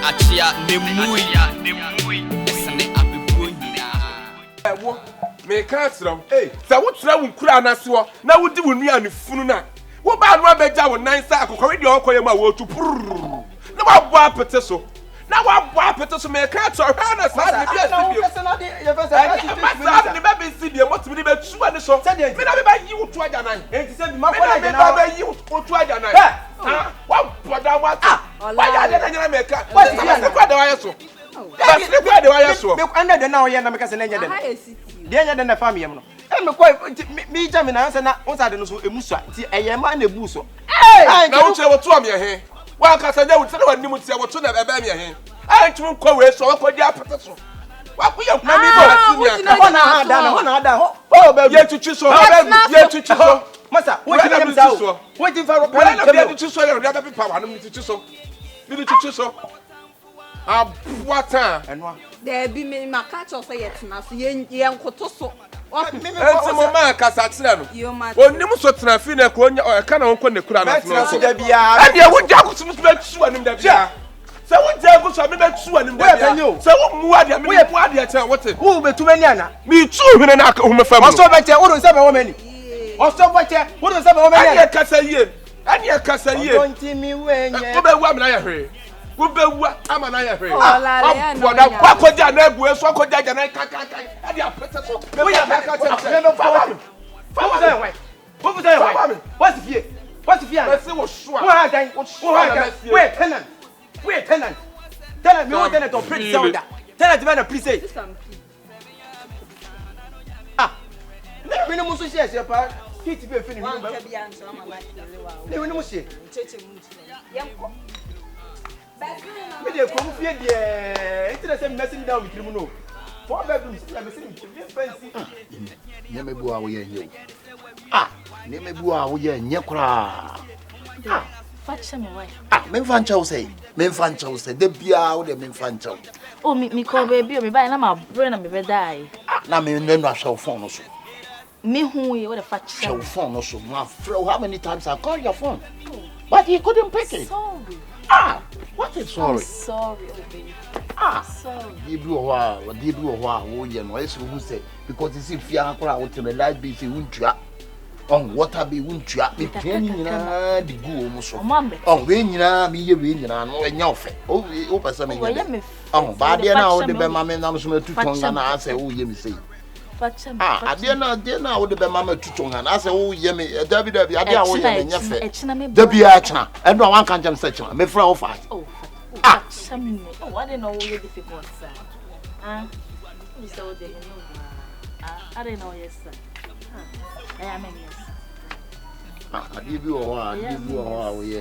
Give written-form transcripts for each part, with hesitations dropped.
achia nemui esane abebuo nyina wo me ka tram sa wo tra wo kura anase wo na wo di wo nua ne funu na wo ba no abeja wo nan sa akokọ we di okoye ma wo tu na wa bo apete so na wa bo apete so me ka tro ha na sa de bia si bia ma ni ba be si bia mo timi be tu ani so me na be ba yi wo tu aja nan enti se bi ma ko na na ba yi wo tu aja nan wa boda wa wa ya de na nyina me ka wa si se kwa de wa yeso ba si kwa de wa yeso me anda de na o ye na me ka se na nya de de nya de na fam ye no me ko me jam na se na o sa de no so emusua ti eye ma na ebu so na wo che wo tu am ye he wa ka sa nya wo tire wa nimu ti wo tu na ebe me he ntum ko we so ko di apete so wa ko ye na mi bo senior ho na ada ho ye tutu so ye tutu so masa wo ti dem da wo ti fa ro pele na tutu so ye be pa wa no mi tutu so mi tutu so abwata enwa there be me makacho say yetna so ye nkoto so enti Momaa kasa tira no onim so tena fi na ko nya o ka na won ne kura na so so da bia e de wo ja ko so be tu anim da bia se wo ja ko so me be tu anim da bia se wo mu ade me mu ade te wote wo be tu mani ana mi tu hwene na ho me fam o so be che wo do se be wo mani o so be che wo do se be wo mani ani kasa ye ani kasa ye don't me wenye wo be wa me na ya hwe wo be wa ama na ya hwe o da kwa ko ja na ebu eso ko ja ja na kaka ade apete so me ya kaka te me What's the fear? Let's see what sure. Wait, tenant. Tenant, me want tenant to print sound. Tenant, man, please say. Me no musu share your part. Hit be finish. Me no musu. Me dey come fear there. It is messing down with no. 4 bedrooms, I'm missing fancy. Yeboah wo ye nye. Yeboah wo ye nye kura. Facha me why? Memfa ncha wo say de bia wo de memfa ncha. Oh me call baby me buy na ma brain na me be die. Na me no ahwe phone no so. Me hu ye what the facha. Show phone no so. How many times I called your phone? But he couldn't pick it. Sorry. What is sorry? I'm sorry, oh baby. Sorry. Yeboah wo ye no ese who say because you see fear akora wo tell light be say wuntua on water be wuntua me twani nyina de gu o mo so on we nyina me ye we nyina no enya ofe o pese me nyina on ba de na wo de be ma me na so matuton na ase wo ye me say ade na wo de be ma matuton na ase wo ye me dabi ade a wo ye me nya fe dabi a chena endo a wan kan jam se chena me fra wo fa oh I didn't know you difficult sir you saw the I didn't know yes sir I am yes ade bi wo ho wo ye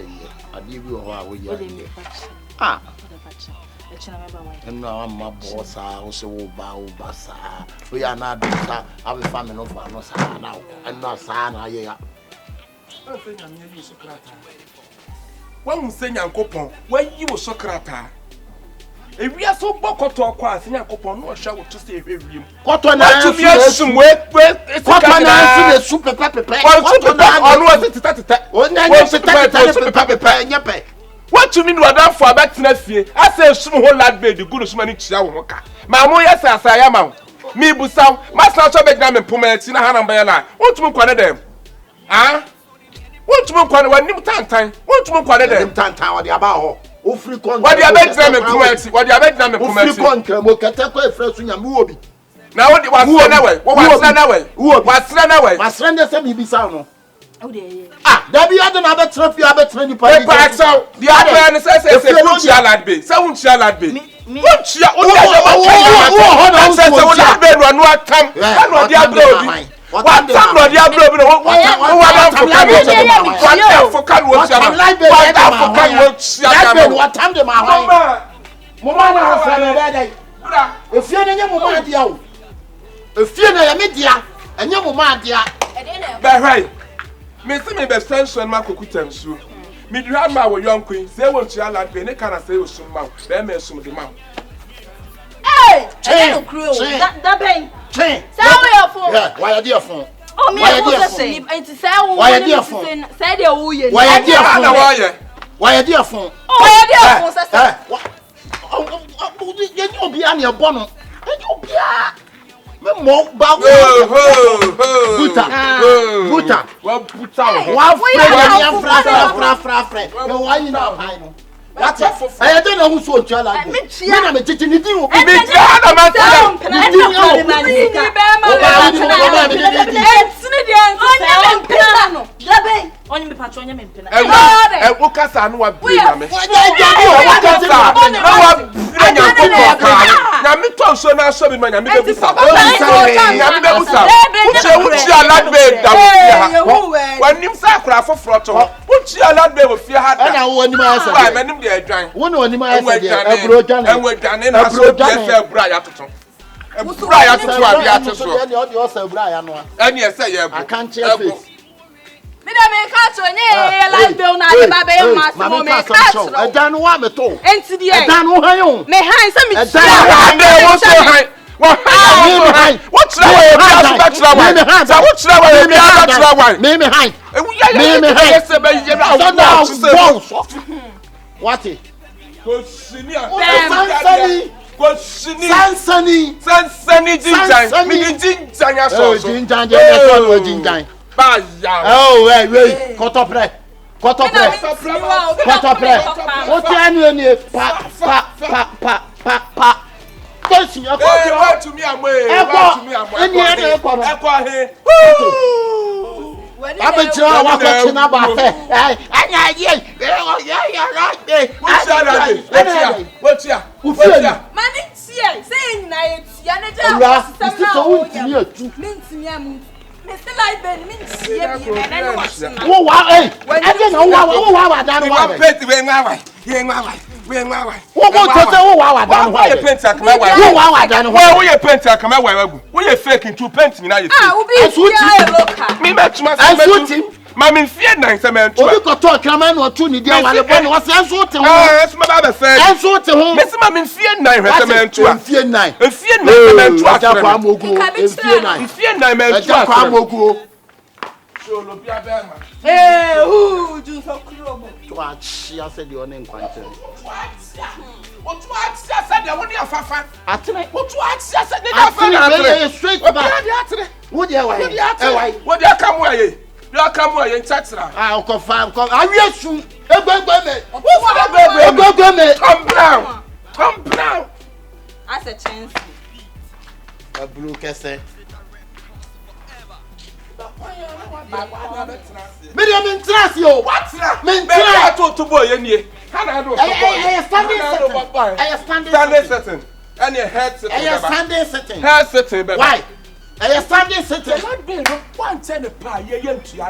ade bi wo ho wo ye the facha echina me ba why eno amma boss wo se wo ba sa we ya na do sa have family no for no sa na eno sa na ye ya wan se nyankopon wan yi wo sokrata ewia so bokoto kwa ase nyankopon no hwa wo to se ehwiem koto na atumi asum we koto na su su pepe koto na onu ase tita onya pepe nyepe watumi no adanfo abetena fie ase asum ho lad bed guru suma ni chia wo hoka ma mo yesa asaya ma mi busaw masna so begna me poma ati na hanan ba na wotumi kwane dem wotumi kwane wanim tantan wotumi kwane dem tantan wadi aba ho o free con wadi abegna me poma ati o free con kremo katako efra sunya mi obi na wodi wasra na we wasra nde se mi bisa no oh dey dabi ade na abetra ni pa ni pa so the other and say wunchia lad be say wunchia lad be wunchia o dey say lad be no anu atam anu dey agro obi what time no dey agro obi no what time de ma ho Momaa na afa na dai efie na nya Momaa dia o efie na ya me dia enya Momaa dia be hwai me see me be senso na makokuta nsu me dua ma wo yonkun say wunchia lad be ne kana say osum ma be me sum de ma hey crew that ben say your phone why your phone oh me I say it say why your phone say dey wo ye why your phone na why your phone oh why your phone say you be an your bonnet. You be more about Buta. Well, put out. Why you not hiding? That's it. I don't know who's so child. I'm a teaching you. One on my head, and we're done. And we're done. Brian to Brian. And yes, I can't tell you. I don't want to talk. And to the end, I don't may hide some. What's what it? Oh, wait, cut up there. Cut up there. Cut up there. What's the annual? Pa. To me, Mammy fear nine cement. Oh, you got talk a man or two in the one was answered to her. Answer to whom? Miss Mammy fear nine cement to fear nine. And fear nine to fear nine men to Hey, who do so cruel? She said your name quite. What I said, I want your fafa. I tonight, what I said, I straight back. What do you what do you come away? You come away and touch her. I'll confirm. I will soon. Come down. That's a chance. A blue cassette. Medium trust you. What's that? I told to boy in here. I standing sitting. And your head sitting. Standing sitting. Head sitting. Why? I standing sitting. One ten a pie.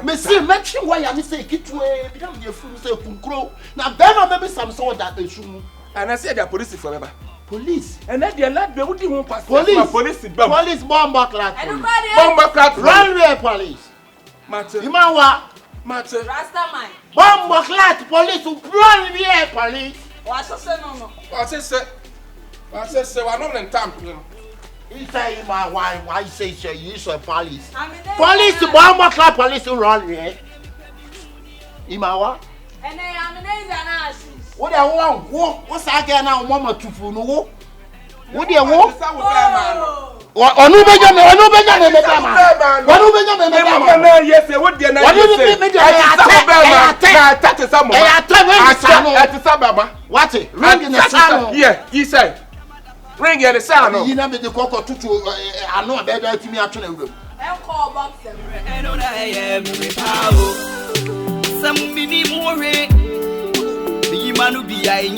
Monsieur, mention why I say Kitway. Become your food. Say Kunkro. Now, then I maybe some sort that they should. And I said they're police forever. Police. And then they're not the only one pass. Police. Police bomb backlat. Bomb backlat. Railway police. Matter. You know what? Matter. Rastaman. Bomb backlat police. Railway police. What's the say no? What's it say? What's it say? We're not in time. He say my wife. Why say you say police? Police. Bomb backlat police. Railway. Imawa. And I am an Asian. What do you want? What's that again now? Mama to fool no. What do you want? Onu Benjamin. Yes, what do you what it? Ring in the sound. Yeah, he said. Ring in the sound. You never the cocoa to I know better to me actually. I'll call box them. I know that I am some mini more. The man will be a